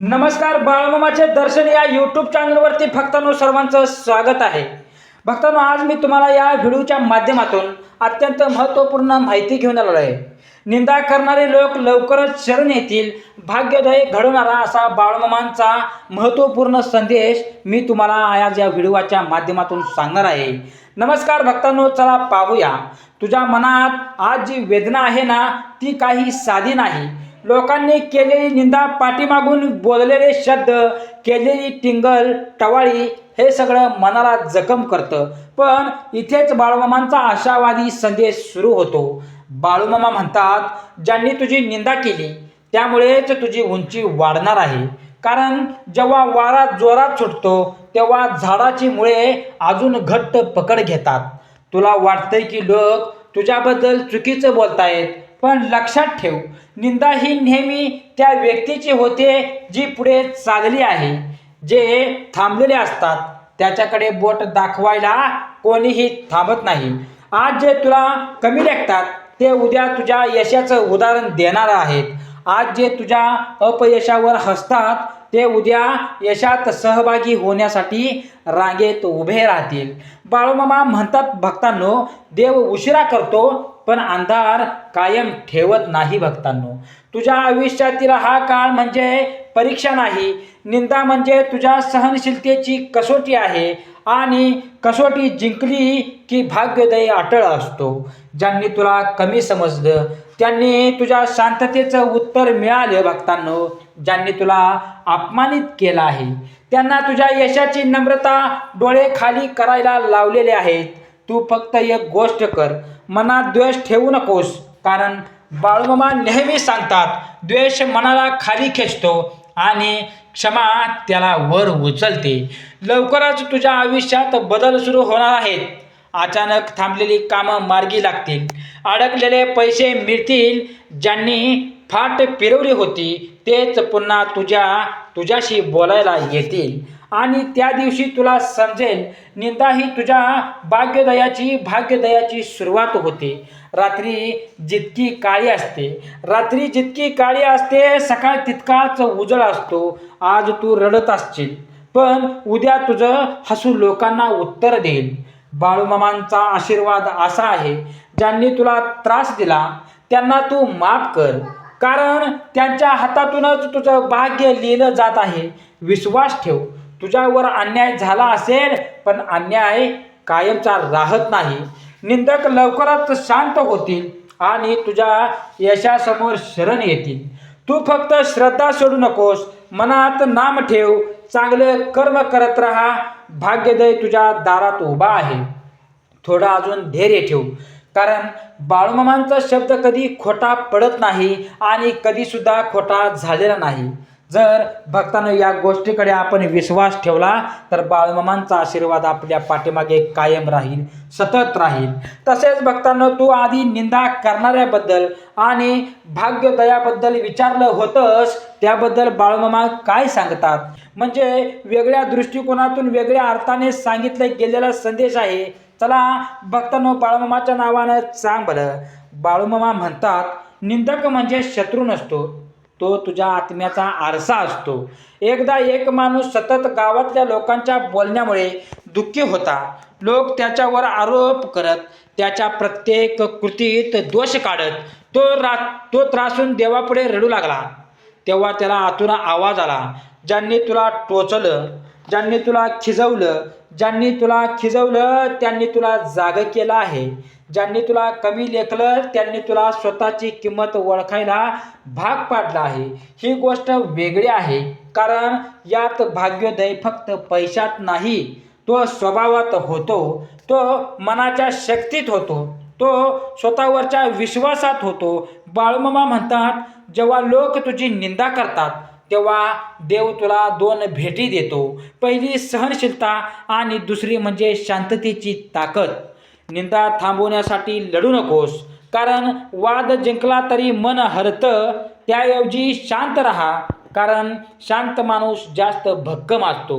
नमस्कार. बाळमामाचे दर्शन या यूट्यूब चॅनलवरती भक्तांनो सर्वांचं स्वागत आहे. भक्तांनो, आज मी तुम्हाला या व्हिडिओच्या माध्यमातून अत्यंत महत्त्वपूर्ण माहिती घेऊन आलो आहे. निंदा करणारे लोक लवकरच शरण येतील, भाग्योदय घडवणारा असा बाळमामांचा महत्त्वपूर्ण संदेश मी तुम्हाला आज या व्हिडिओच्या माध्यमातून सांगणार आहे. नमस्कार भक्तांनो, चला पाहूया. तुझ्या मनात आज जी वेदना आहे ना, ती काही साधी नाही. लोकांनी केलेली निंदा, पाठीमागून बोललेले शब्द, केलेली टिंगल टवाळी हे सगळं मनाला जखम करतं. पण इथेच बाळूमामांचा आशावादी संदेश सुरू होतो. बाळूमामा म्हणतात, ज्यांनी तुझी निंदा केली त्यामुळेच तुझी उंची वाढणार आहे. कारण जेव्हा वारा जोरात सुटतो तेव्हा झाडाची मुळे अजून घट्ट पकड घेतात. तुला वाटतंय की लोक तुझ्याबद्दल चुकीचं बोलतायत, पण लक्षात ठेव, निंदा ही नेहमी त्या व्यक्तीची होते जी पुढे चालली आहे. जे थांबलेले असतात त्याच्याकडे बोट दाखवायला कोणीही थांबत नाही. आज जे तुला कमी लेखतात ते उद्या तुझ्या यशाचं उदाहरण देणार आहेत. आज जे तुझ्या अपयशावर हसतात ते उद्या यशात सहभागी होण्यासाठी रांगेत उभे राहतील. बाळूमामा म्हणतात, भक्तांनो, देव उशिरा करतो पण अंधार कायम ठेवत नाही. भक्तांनो, तुझ्या आयुष्यातील हा काळ म्हणजे परीक्षा नाही. निंदा म्हणजे तुझ्या सहनशीलतेची कसोटी आहे. आणि कसोटी जिंकली की भाग्योदय अटळ असतो. ज्यांनी तुला कमी समजलं त्यांनी तुझ्या शांततेचं उत्तर मिळालं. भक्तांनो, ज्यांनी तुला अपमानित केलं आहे त्यांना तुझ्या यशाची नम्रता डोळे खाली करायला लावलेले आहेत. तू फक्त एक गोष्ट कर, मनात द्वेष ठेवू नकोस. कारण बाळूमामा नेहमी सांगतात, द्वेष मनाला खाली खेचतो आणि क्षमा त्याला वर उचलते. लवकरच तुझ्या आयुष्यात बदल सुरू होणार आहेत. अचानक थांबलेली कामं मार्गी लागतील, अडकलेले पैसे मिळतील. ज्यांनी फाट फिरवली होती तेच पुन्हा तुझ्याशी बोलायला येतील. आणि त्या दिवशी तुला समजेल, निंदा ही तुझ्या भाग्योदयाची सुरुवात होते. रात्री जितकी काळी असते सकाळ तितकाच उजळ असतो. आज तू रडत असशील पण उद्या तुझं हसू लोकांना उत्तर देईल. बाळूमामांचा आशीर्वाद असा आहे, ज्यांनी तुला त्रास दिला त्यांना तू माफ कर. कारण त्यांच्या हातातूनच तुझं भाग्य लिहिलं जात आहे. विश्वास ठेव, तुझ्यावर अन्याय झाला असेल पण अन्याय कायमचा राहत नाही. निंदक लवकरच शांत होतील आणि तुझ्या यशासमोर शरण येतील. तू फक्त श्रद्धा सोडू नकोस, मनात नाम ठेव, चांगलं कर्म करत राहा. भाग्योदय तुझ्या दारात उभा आहे. थोडा अजून धैर्य ठेव, कारण बाळूमामांचा शब्द कधी खोटा पडत नाही आणि कधीसुद्धा खोटा झालेला नाही. जर भक्तांनो या गोष्टीकडे आपण विश्वास ठेवला तर बाळूमामांचा आशीर्वाद आपल्या पाठीमागे कायम राहील, सतत राहील. तसेच भक्तांनो, तू आधी निंदा करणाऱ्याबद्दल आणि भाग्योदयाबद्दल विचारलं होतंस, त्याबद्दल बाळूमामा काय सांगतात म्हणजे वेगळ्या दृष्टिकोनातून वेगळ्या अर्थाने सांगितलं गेलेला संदेश आहे. चला भक्तांनो, बाळूमामाच्या नावानं सांग बरं. बाळूमामा म्हणतात, निंदक म्हणजे शत्रू नसतो, तो तुझ्या आत्म्याचा आरसा असतो. एकदा एक माणूस सतत गावातल्या लोकांच्या बोलण्यामुळे दुःखी होता. लोक त्याच्यावर आरोप करत, त्याच्या प्रत्येक कृतीत दोष काढत. तो त्रासून देवापुढे रडू लागला. तेव्हा त्याला आतून आवाज आला, ज्यांनी तुला टोचलं, ज्यांनी तुला खिजवलं त्यांनी तुला जागं केलं आहे. ज्यांनी तुला कमी लेखलं त्यांनी तुला स्वतःची किंमत ओळखायला भाग पाडलं आहे. ही गोष्ट वेगळी आहे, कारण यात भाग्योदय फक्त पैशात नाही, तो स्वभावात होतो, तो मनाच्या शक्तीत होतो, तो स्वतःवरच्या विश्वासात होतो. बाळूमामा म्हणतात, जेव्हा लोक तुझी निंदा करतात तेव्हा देव तुला दोन भेटी देतो. पहिली सहनशीलता आणि दुसरी म्हणजे शांततेची ताकद. निंदा थांबवण्यासाठी लढू नकोस, कारण वाद जिंकला तरी मन हरतं. त्याऐवजी शांत राहा, कारण शांत माणूस जास्त भक्कम असतो.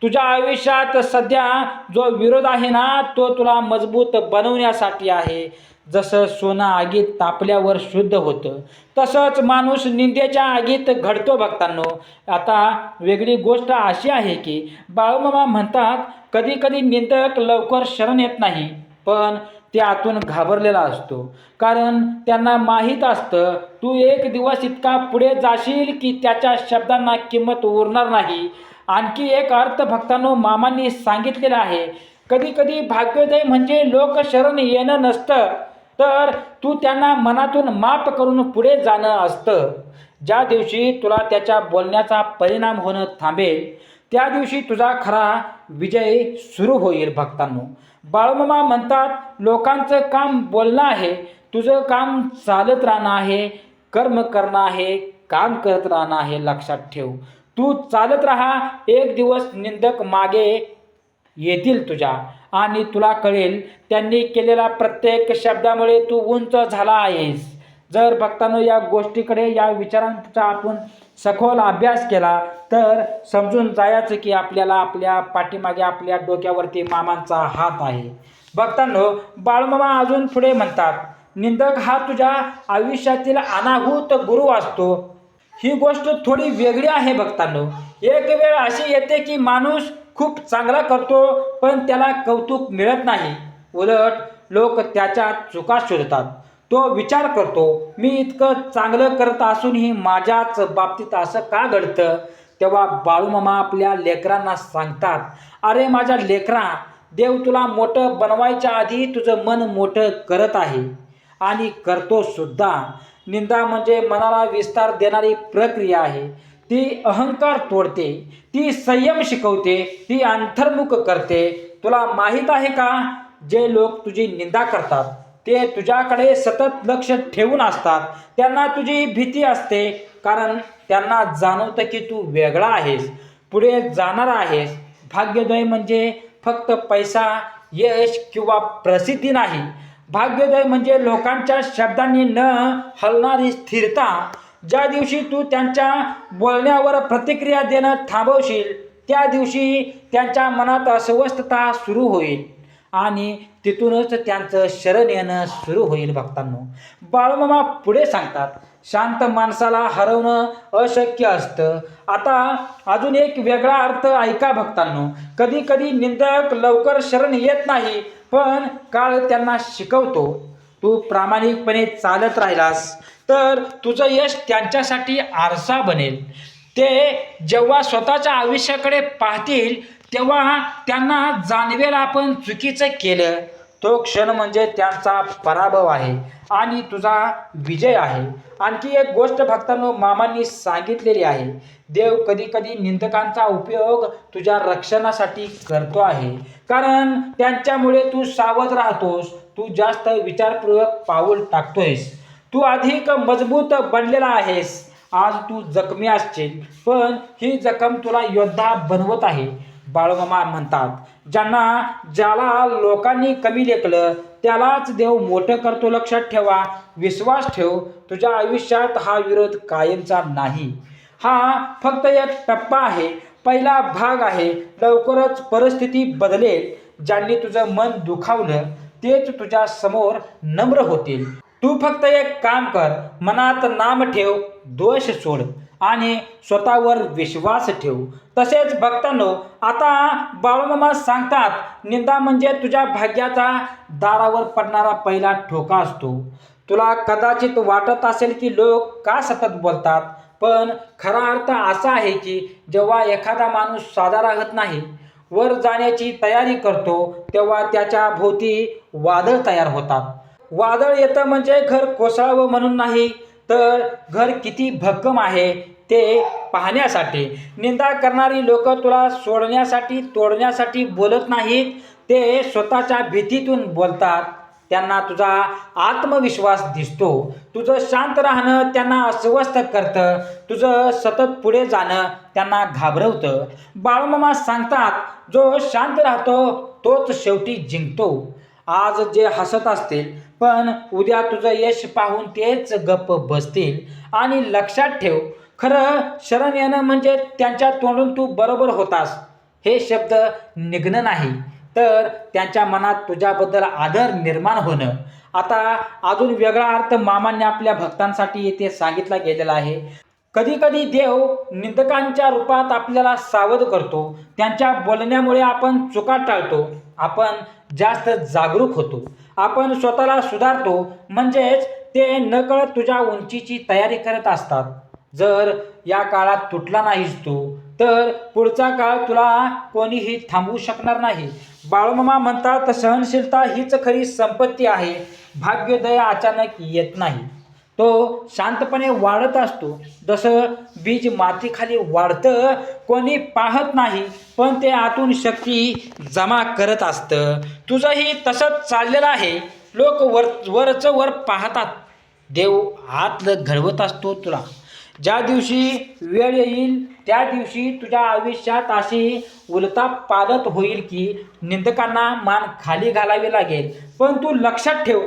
तुझ्या आयुष्यात सध्या जो विरोध आहे ना, तो तुला मजबूत बनवण्यासाठी आहे. जसं सोनं आगीत तापल्यावर शुद्ध होतं, तसंच माणूस निंदेच्या आगीत घडतो भक्तांनो. आता वेगळी गोष्ट अशी आहे की बाळूमामा म्हणतात, कधी कधी निंदक लवकर शरण येत नाही, पण ते आतून घाबरलेला असतो. कारण त्यांना माहीत असतं तू एक दिवस इतका पुढे जाशील की त्याच्या शब्दांना किंमत उरणार नाही. आणखी एक अर्थ भक्तांनो मामांनी सांगितलेला आहे, कधी कधी भाग्योदय म्हणजे लोक शरण येणं नसतं, तर तू त्यांना मनातून माफ करून पुढे जाणं असतं. ज्या दिवशी तुला त्याच्या बोलण्याचा परिणाम होणं थांबेल, त्या दिवशी तुझा खरा विजय सुरू होईल भक्तांनो. बाळूमामा म्हणतात, लोकांचं काम बोलणं आहे, तुझं काम चालत राहणं आहे, कर्म करणं आहे, काम करत राहणं आहे. लक्षात ठेव, तू चालत राहा. एक दिवस निंदक मागे येतील तुझ्या, आणि तुला कळेल त्यांनी केलेल्या प्रत्येक शब्दामुळे तू उंच झाला आहेस. जर भक्तांनो या गोष्टीकडे, या विचारांचा आपण सखोल अभ्यास केला तर समजून जायचं की आपल्याला आपल्या पाठीमागे, आपल्या डोक्यावरती मामांचा हात आहे. भक्तांनो बाळूमामा अजून पुढे म्हणतात, निंदक हा तुझ्या आयुष्यातील अनाहूत गुरु असतो. ही गोष्ट थोडी वेगळी आहे भक्तांनो. एक वेळ अशी येते की माणूस खूप चांगला करतो, पण त्याला कौतुक मिळत नाही. उलट लोक त्याच्या चुका शोधतात. तो विचार करतो, मी इतकं चांगलं करत असूनही माझ्याच बाबतीत असं का घडतं. तेव्हा बाळूमामा आपल्या लेकरांना सांगतात, अरे माझ्या लेकरा, देव तुला मोठं बनवायच्या आधी तुझं मन मोठं करत आहे आणि करतो सुद्धा. निंदा म्हणजे मनाला विस्तार देणारी प्रक्रिया आहे. ती अहंकार तोडते, ती संयम शिकवते, ती अंतर्मुख करते. तुला माहीत आहे का, जे लोक तुझी निंदा करतात ते तुझ्याकडे सतत लक्ष ठेवून असतात. त्यांना तुझी भीती असते, कारण त्यांना जाणवतं की तू वेगळा आहेस, पुढे जाणार आहेस. भाग्योदय म्हणजे फक्त पैसा, यश किंवा प्रसिद्धी नाही. भाग्योदय म्हणजे लोकांच्या शब्दांनी न हलणारी स्थिरता. ज्या दिवशी तू त्यांच्या बोलण्यावर प्रतिक्रिया देणं थांबवशील, त्या दिवशी त्यांच्या मनात अस्वस्थता सुरू होईल आणि तिथूनच त्यांचं शरण येणं सुरू होईल. भक्तांनो बाळूमामा पुढे सांगतात, शांत माणसाला हरवणं अशक्य असतं. आता अजून एक वेगळा अर्थ ऐका भक्तांनो. कधी कधी निंदक लवकर शरण येत नाही, पण काळ त्यांना शिकवतो. तू प्रामाणिकपणे चालत राहिलास तर तुझं यश त्यांच्यासाठी आरसा बनेल. ते जेव्हा स्वतःच्या आयुष्याकडे पाहतील तेव्हा त्यांना जाणवेल आपण चुकीचं केलं. तो क्षण म्हणजे त्यांचा पराभव आहे आणि तुझा विजय आहे. आणखी एक गोष्ट भक्तांनो मामांनी सांगितलेली आहे, देव कधी कधी निंदकांचा उपयोग तुझ्या रक्षणासाठी करतो आहे. कारण त्यांच्यामुळे तू सावध राहतोस, तू जास्त विचारपूर्वक पाऊल टाकतोयस, तू अधिक मजबूत बनलेला आहेस. आज तू जखमी असशील, पण ही जखम तुला योद्धा बनवत आहे. बाळूमामा म्हणतात, ज्याला लोकांनी कमी लेखलं त्यालाच देव मोठं करतो. लक्षात ठेवा, विश्वास ठेव, तुझ्या आयुष्यात हा विरोध कायमचा नाही. हा फक्त एक टप्पा आहे, पहिला भाग आहे. लवकरच परिस्थिती बदलेल. ज्यांनी तुझं मन दुखावलं तेच तुझ्या समोर नम्र होतील. तू फक्त एक काम कर, मनात नाम ठेव, दोष सोड आणि स्वतःवर विश्वास ठेव. तसेच भक्तांनो आता बाळूमामा सांगतात, निंदा म्हणजे तुझ्या भाग्याचा दारावर पडणारा पहिला ठोका असतो. तुला कदाचित वाटत असेल की लोक का सतत बोलतात, पण खरा अर्थ असा आहे की जेव्हा एखादा माणूस साधा राहत नाही, वर जाण्याची तयारी करतो, तेव्हा त्याच्या भोवती वादळ तयार होतात. वादळ येतं म्हणजे घर कोसळावं म्हणून नाही, तर घर किती भक्कम आहे ते पाहण्यासाठी. निंदा करणारी लोक तुला सोडण्यासाठी, तोडण्यासाठी बोलत नाहीत, ते स्वतःच्या भीतीतून बोलतात. त्यांना तुझा आत्मविश्वास दिसतो. तुझं शांत राहणं त्यांना अस्वस्थ करतं, तुझं सतत पुढे जाणं त्यांना घाबरवतं. बाळूमामा सांगतात, जो शांत राहतो तोच शेवटी जिंकतो. आज जे हसत असतील, पण उद्या तुझं यश पाहून तेच गप्प बसतील. आणि लक्षात ठेव, खरं शरण येणं म्हणजे त्यांच्या तोंडून तू बरोबर होतास हे शब्द निघणं नाही, तर त्यांच्या मनात तुझ्याबद्दल आदर निर्माण होणं. आता अजून वेगळा अर्थ मामांनी आपल्या भक्तांसाठी येथे सांगितला गेलेला आहे. कधी कधी देव निंदकांच्या रूपात आपल्याला सावध करतो. त्यांच्या बोलण्यामुळे आपण चुका टाळतो, आपण जास्त जागरूक होतो, आपण स्वतःला सुधारतो. म्हणजेच ते नकळत तुझ्या उंचीची तयारी करत असतात. जर या काळात तुटला नाहीस तू, तर पुढचा काळ तुला कोणीही थांबवू शकणार नाही. बाळूमामा म्हणतात, सहनशीलता हीच खरी संपत्ती आहे. भाग्योदय अचानक येत नाही, तो शांतपणे वाढत असतो. जसं बीज मातीखाली वाढतं, कोणी पाहत नाही, पण ते आतून शक्ती जमा करत असतं. तुझंही तसंच चाललेलं आहे. लोक वरचं वर पाहतात, देव आतलं घडवत असतो तुला. ज्या दिवशी वेळ येईल त्या दिवशी तुझ्या आयुष्यात अशी उलथापालथ होईल की निंदकांना मान खाली घालावी लागेल. पण तू लक्षात ठेव,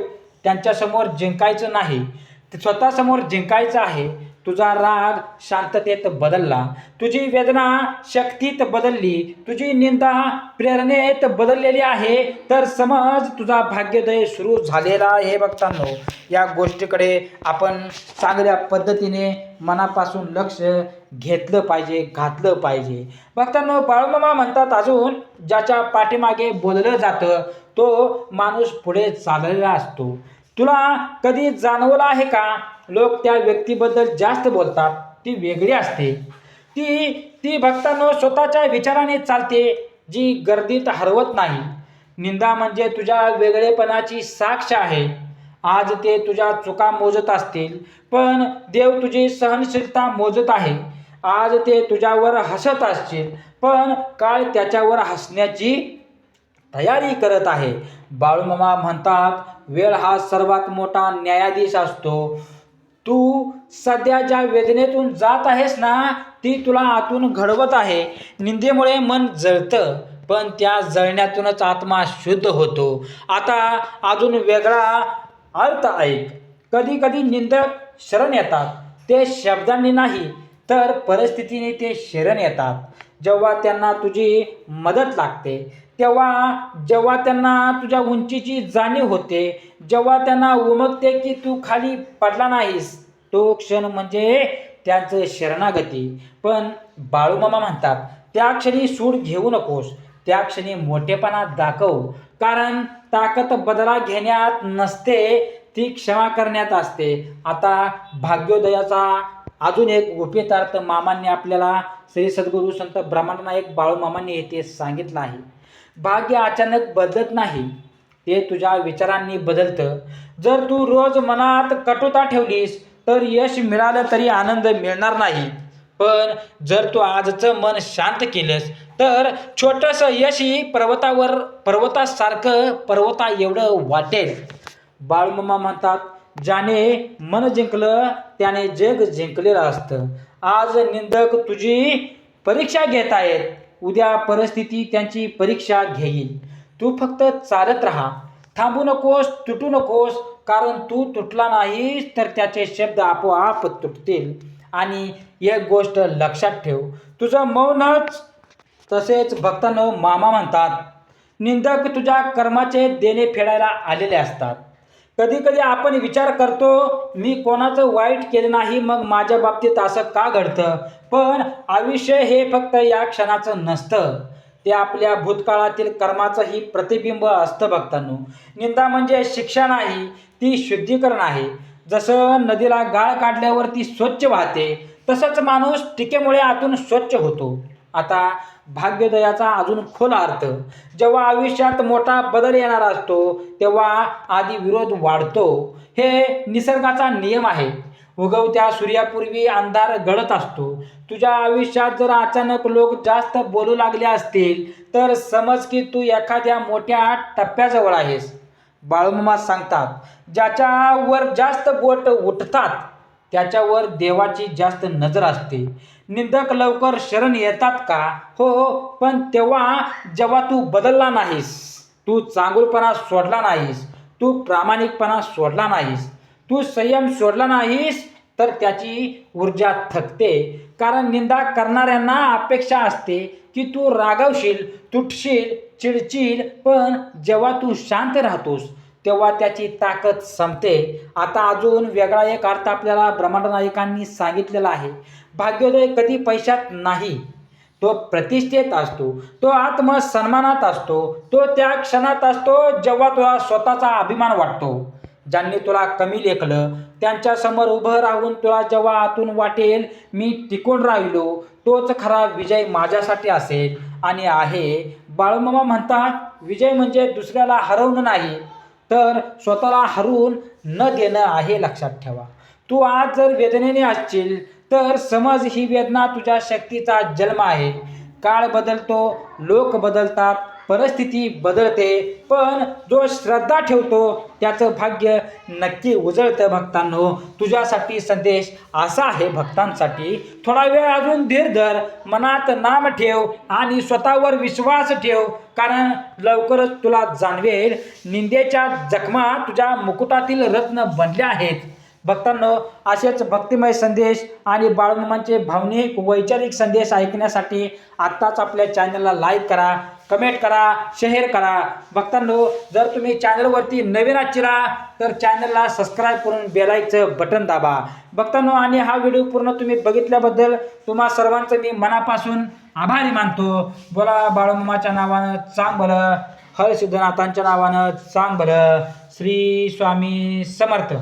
त्यांच्यासमोर जिंकायचं नाही, ते स्वतःसमोर जिंकायचं आहे. तुझा राग शांततेत बदलला, तुझी वेदना शक्तीत बदलली, तुझी निंदा प्रेरणेत बदललेली आहे, तर समज तुझा भाग्योदय सुरू झालेला आहे. भक्तांनो, या गोष्टीकडे आपण चांगल्या पद्धतीने मनापासून लक्ष घेतलं पाहिजे, घातलं पाहिजे. भक्तांनो, बाळूमामा म्हणतात अजून, ज्याच्या पाठीमागे बोललं जातं तो माणूस पुढे चाललेला असतो. तुला कधी जाणवलं आहे का, लोक त्या व्यक्तीबद्दल जास्त बोलतात, ती वेगळी असते. ती ती भक्तांनो स्वतःच्या विचाराने चालते, जी गर्दीत हरवत नाही. निंदा म्हणजे तुझ्या वेगळेपणाची साक्ष आहे. आज ते तुझ्या चुका मोजत असतील, पण देव तुझी सहनशीलता मोजत आहे. आज ते तुझ्यावर हसत असतील, पण काळ त्याच्यावर हसण्याची तयारी करत आहे. बाळूमामा म्हणतात, वेळ हा सर्वात मोठा न्यायाधीश असतो. तू सध्या ज्या वेदनेतून जात आहेस ना, ती तुला आतून घडवत आहे. निंदेमुळे मन जळतं, पण त्या जळण्यातूनच आत्मा शुद्ध होतो. आता अजून वेगळा अर्थ ऐक. कधी कधी निंदक शरण येतात, ते शब्दांनी नाही तर परिस्थितीने ते शरण येतात. जेव्हा त्यांना तुझी मदत लागते, जेव्हा त्यांना तुझ्या उंचीची जाणीव होते, जेव्हा त्यांना उमगते की तू खाली पडला नाहीस, तो क्षण म्हणजे त्यांचं शरणागती. पण बाळूमामा म्हणतात, त्या क्षणी सूड घेऊ नकोस, त्या क्षणी मोठेपणा दाखव. कारण ताकद बदला घेण्यात नसते, ती क्षमा करण्यात असते. आता भाग्योदयाचा अजून एक गुपित अर्थ मामांनी आपल्याला, श्री सद्गुरू संत ब्रह्मानंद बाळूमामांनी येथे सांगितलं आहे. भाग्य अचानक बदलत नाही, ते तुझ्या विचारांनी बदलतं. जर तू रोज मनात कटुता ठेवलीस, तर यश मिळालं तरी आनंद मिळणार नाही. पण जर तू आजचं मन शांत केलंस, तर छोटंसं यशही पर्वता एवढं वाटेल. बाळूमामा म्हणतात, ज्याने मन जिंकलं त्याने जग जिंकलेलं असतं. आज निंदक तुझी परीक्षा घेत आहेत, उद्या परिस्थिती त्यांची परीक्षा घेईल. तू फक्त चालत राहा, थांबू नकोस, तुटू नकोस. कारण तू तुटला नाहीस तर त्याचे शब्द आपोआप तुटतील. आणि एक गोष्ट लक्षात ठेव, तुझं मौनच. तसेच भक्तांनो, मामा म्हणतात, निंदक तुझ्या कर्माचे देणे फेडायला आलेले असतात. कधी कधी आपण विचार करतो, मी कोणाचं वाईट केलं नाही, मग माझ्या बाबतीत असं का घडतं. पण आयुष्य हे फक्त या क्षणाचं नसतं, ते आपल्या भूतकाळातील कर्माचंही प्रतिबिंब असतं. भक्तांनो, निंदा म्हणजे शिक्षा नाही, ती शुद्धीकरण आहे. जसं नदीला गाळ काढल्यावर ती स्वच्छ वाहते, तसंच माणूस टीकेमुळे आतून स्वच्छ होतो. आता भाग्योदयाचा अजून खोल अर्थ, जेव्हा आयुष्यात मोठा बदल येणार असतो, तेव्हा आधी विरोध वाढतो. हे निसर्गाचा नियम आहे. उगवत्या सूर्यापूर्वी अंधार गळत असतो. तुझ्या आयुष्यात जर अचानक लोक जास्त बोलू लागले असतील, तर समज की तू एखाद्या मोठ्या टप्प्याजवळ आहेस. बाळूमामा सांगतात, ज्याच्यावर जास्त बोट उठतात त्याच्यावर देवाची जास्त नजर असते. निंदक लवकर शरण येतात का? हो, पण जेव्हा तू बदलला नाहीस, तू चांगुलपणा सोडला नाहीस, तू प्रामाणिकपणा सोडला नाहीस, तू संयम सोडला नाहीस, तर त्याची ऊर्जा थकते. कारण निंदा करणाऱ्यांना अपेक्षा असते की तू रागावशील, तुटशील, चिडशील, पण जेव्हा तू शांत राहतोस तेव्हा त्याची ताकद संपते. आता अजून वेगळा एक अर्थ आपल्याला ब्रह्मांड नायकांनी सांगितलेला आहे. भाग्योदय कधी पैशात नाही, तो प्रतिष्ठेत असतो, तो आत्मसन्मानात असतो, तो त्या क्षणात असतो जेव्हा तुला स्वतःचा अभिमान वाटतो. ज्यांनी तुला कमी लेखलं त्यांच्यासमोर उभं राहून तुला जेव्हा आतून वाटेल मी टिकून राहिलो, तोच खरा विजय माझ्यासाठी असेल आणि आहे. बाळूमामा म्हणतात विजय म्हणजे दुसऱ्याला हरवणं नाही, तर स्वतःला हरवून न देणं आहे. लक्षात ठेवा. तू आज जर वेदनेने असशील तर समज ही वेदना तुझ्या शक्तीचा जन्म आहे. काळ बदलतो, लोक बदलतात, परिस्थिती बदलते, पण जो श्रद्धा ठेवतो त्याचं भाग्य नक्की उजळतं. भक्तांनो, तुझ्यासाठी संदेश असा आहे, भक्तांसाठी थोडा वेळ अजून धीर धर, मनात नाम ठेव आणि स्वतःवर विश्वास ठेव. कारण लवकरच तुला जाणवेल निंदेच्या जखमा तुझ्या मुकुटातील रत्न बनले आहेत. भक्तांनो, असेच भक्तिमय संदेश आणि बाळूमामांचे भावनिक वैचारिक संदेश ऐकण्यासाठी आत्ताच आपल्या चॅनलला लाईक करा, कमेंट करा, शेअर करा. भक्तांनो, जर तुम्ही चॅनलवरती नवीन आहात तर चॅनलला सबस्क्राईब करून बेलाईकचं बटन दाबा. भक्तांनो, आणि हा व्हिडिओ पूर्ण तुम्ही बघितल्याबद्दल तुम्हा सर्वांचं मी मनापासून आभारी मानतो. बोला बाळूमामाच्या नावानं चांग भलं, हर सिद्धनाथांच्या नावानं चांग भलं. श्री स्वामी समर्थ.